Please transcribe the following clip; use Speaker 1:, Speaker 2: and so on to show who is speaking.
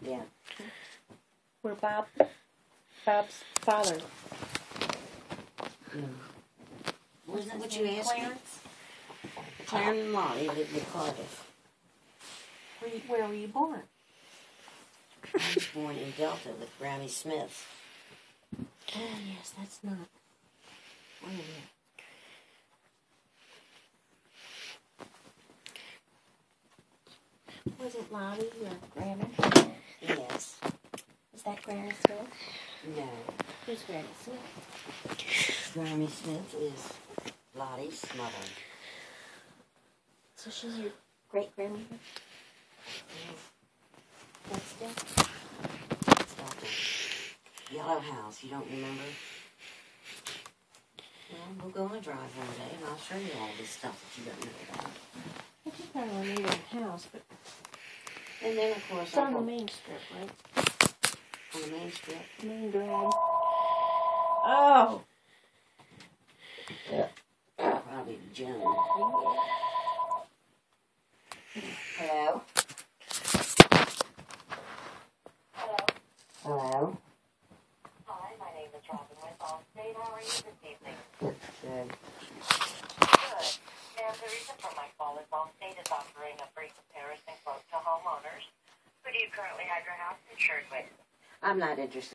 Speaker 1: Yeah.
Speaker 2: We're Bob's father.
Speaker 1: Wasn't that what you asked
Speaker 2: Clarence?
Speaker 1: me? Clarence and Lottie lived in Cardiff.
Speaker 2: Where were you born?
Speaker 1: I was born in Delta with Granny Smith.
Speaker 2: Oh, yes, that's not. Wait a minute. Wasn't Lottie your grandma?
Speaker 1: Yes.
Speaker 2: Is that Granny Smith?
Speaker 1: No.
Speaker 2: Who's Granny Smith?
Speaker 1: Granny Smith is Lottie's mother.
Speaker 2: So she's your great-grandmother? What's that?
Speaker 1: It's got the yellow house. You don't remember? Well, we'll go on a drive one day, and I'll show you all this stuff that you don't know about.
Speaker 2: I just kind of remember the house, but
Speaker 1: And then, of course,
Speaker 2: it's on the main strip, right?
Speaker 1: on the main strip.
Speaker 2: Main drag. Oh!
Speaker 1: Probably Joan. Hello? Hello?
Speaker 3: Hi, my name is Robin with Allstate. How are you this evening?
Speaker 1: Good.
Speaker 3: Good. And the reason for my call is Allstate is offering a free comparison quote to homeowners. Who do you currently have your house insured with?
Speaker 1: I'm not interested.